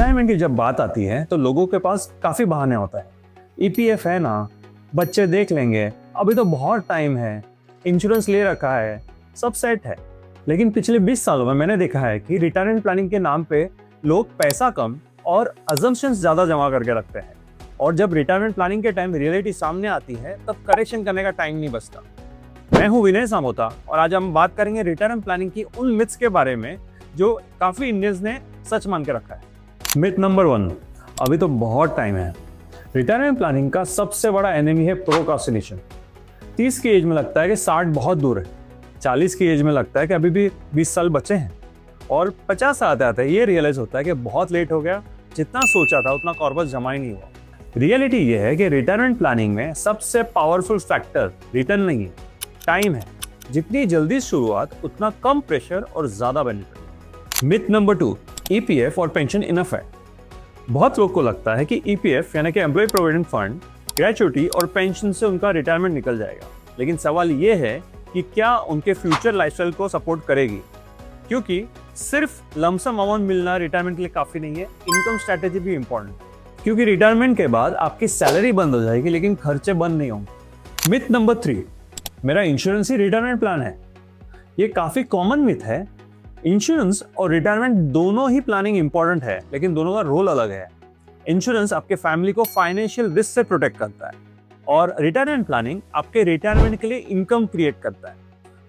Retirement की जब बात आती है तो लोगों के पास काफ़ी बहाने होता है। ईपीएफ है ना, बच्चे देख लेंगे, अभी तो बहुत टाइम है, इंश्योरेंस ले रखा है, सब सेट है। लेकिन पिछले 20 सालों में मैंने देखा है कि रिटायरमेंट प्लानिंग के नाम पे लोग पैसा कम और अजम्पशंस ज़्यादा जमा करके रखते हैं, और जब रिटायरमेंट प्लानिंग के टाइम रियलिटी सामने आती है तब करेक्शन करने का टाइम नहीं बचता। मैं हूँ विनय सामोता और आज हम बात करेंगे रिटायरमेंट प्लानिंग की उन मिथ्स के बारे में जो काफ़ी इंडियंस ने सच मान के रखा है। मिथ नंबर 1, अभी तो बहुत टाइम है। रिटायरमेंट प्लानिंग का सबसे बड़ा एनिमी है प्रोक्रास्टिनेशन। 30 की एज में लगता है कि 60 बहुत दूर है, 40 की एज में लगता है कि अभी भी 20 साल बचे हैं, और 50 आते आते ये रियलाइज होता है कि बहुत लेट हो गया, जितना सोचा था उतना कॉर्पस जमा ही नहीं हुआ। रियलिटी ये है कि रिटायरमेंट प्लानिंग में सबसे पावरफुल फैक्टर रिटर्न नहीं है, टाइम है। जितनी जल्दी शुरुआत उतना कम प्रेशर और ज़्यादा बेनिफिट। मिथ नंबर 2, ईपीएफ और पेंशन इनफ है। बहुत लोग को लगता है कि ईपीएफ यानी कि एम्प्लॉय प्रोविडेंट फंड, ग्रेचुइटी और पेंशन से उनका रिटायरमेंट निकल जाएगा। लेकिन सवाल ये है कि क्या उनके फ्यूचर लाइफस्टाइल को सपोर्ट करेगी, क्योंकि सिर्फ लमसम अमाउंट मिलना रिटायरमेंट के लिए काफ़ी नहीं है, इनकम स्ट्रैटेजी भी इंपॉर्टेंट है। क्योंकि रिटायरमेंट के बाद आपकी सैलरी बंद हो जाएगी लेकिन खर्चे बंद नहीं होंगे। मिथ नंबर 3, मेरा इंश्योरेंस ही रिटायरमेंट प्लान है। ये काफ़ी कॉमन मिथ है। इंश्योरेंस और रिटायरमेंट दोनों ही प्लानिंग इंपॉर्टेंट है, लेकिन दोनों का रोल अलग है। इंश्योरेंस आपके फैमिली को फाइनेंशियल रिस्क से प्रोटेक्ट करता है, और रिटायरमेंट प्लानिंग आपके रिटायरमेंट के लिए इनकम क्रिएट करता है।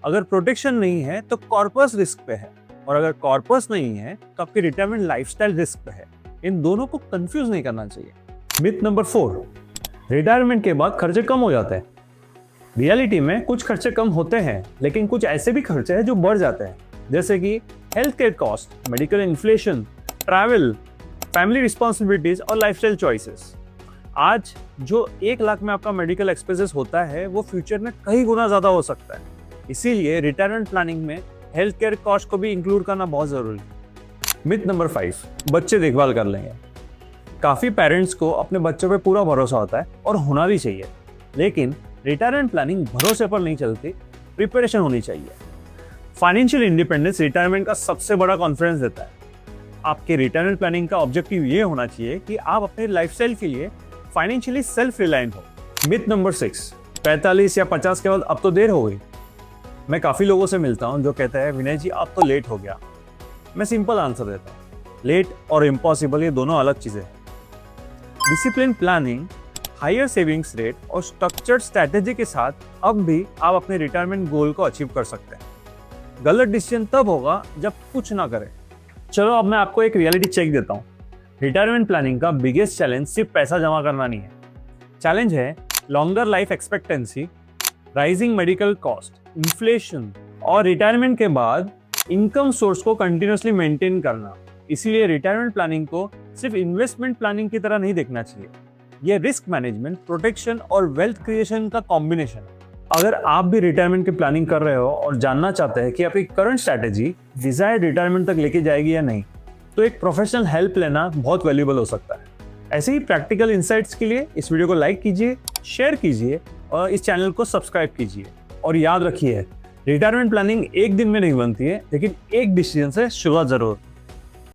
अगर प्रोटेक्शन नहीं है तो कॉर्पस रिस्क पे है, और अगर कॉर्पस नहीं है तो आपकी रिटायरमेंट लाइफस्टाइल रिस्क पे है। इन दोनों को कंफ्यूज नहीं करना चाहिए। मिथ नंबर 4, रिटायरमेंट के बाद खर्चे कम हो जाते हैं। रियलिटी में कुछ खर्चे कम होते हैं, लेकिन कुछ ऐसे भी खर्चे हैं जो बढ़ जाते हैं, जैसे कि health care cost, medical inflation, travel, family responsibilities और लाइफस्टाइल चॉइसेस। आज जो 1 लाख में आपका मेडिकल एक्सपेंसेस होता है वो फ्यूचर में कई गुना ज़्यादा हो सकता है। इसीलिए रिटायरमेंट प्लानिंग में हेल्थ केयर कॉस्ट को भी इंक्लूड करना बहुत ज़रूरी है। मिथ नंबर 5, बच्चे देखभाल कर लेंगे। काफ़ी पेरेंट्स को अपने बच्चों पे पूरा भरोसा होता है, और होना भी चाहिए, लेकिन रिटायरमेंट प्लानिंग भरोसे पर नहीं चलती, प्रिपरेशन होनी चाहिए। फाइनेंशियल इंडिपेंडेंस रिटायरमेंट का सबसे बड़ा कॉन्फिडेंस देता है। आपके रिटायरमेंट प्लानिंग का ऑब्जेक्टिव ये होना चाहिए कि आप अपने लाइफस्टाइल के लिए फाइनेंशियली सेल्फ रिलायंट हो। मिथ नंबर 6, 45 या 50 के बाद अब तो देर हो गई। मैं काफ़ी लोगों से मिलता हूँ जो कहते हैं विनय जी आप तो लेट हो गया। मैं सिंपल आंसर देता हूँ, लेट और इम्पॉसिबल ये दोनों अलग चीज़ें हैं। Discipline planning, higher savings rate और स्ट्रक्चर्ड स्ट्रैटेजी के साथ अब भी आप अपने रिटायरमेंट गोल को अचीव कर सकते हैं। गलत डिसीजन तब होगा जब कुछ ना करें। चलो अब मैं आपको एक रियलिटी चेक देता हूँ। रिटायरमेंट प्लानिंग का बिगेस्ट चैलेंज सिर्फ पैसा जमा करना नहीं है। चैलेंज है longer life expectancy, rising medical cost, inflation और रिटायरमेंट के बाद इनकम सोर्स को कंटिन्यूसली मेंटेन करना। इसीलिए रिटायरमेंट प्लानिंग को सिर्फ इन्वेस्टमेंट प्लानिंग की तरह नहीं देखना चाहिए। ये रिस्क मैनेजमेंट, प्रोटेक्शन और वेल्थ क्रिएशन का कॉम्बिनेशन है। अगर आप भी रिटायरमेंट की प्लानिंग कर रहे हो और जानना चाहते हैं कि आपकी करंट स्ट्रैटेजी डिजायर्ड रिटायरमेंट तक लेके जाएगी या नहीं, तो एक प्रोफेशनल हेल्प लेना बहुत वैल्यूएबल हो सकता है। ऐसे ही प्रैक्टिकल इंसाइट्स के लिए इस वीडियो को लाइक कीजिए, शेयर कीजिए और इस चैनल को सब्सक्राइब कीजिए। और याद रखिए, रिटायरमेंट प्लानिंग एक दिन में नहीं बनती है, लेकिन एक डिसीजन से शुरुआत जरूर।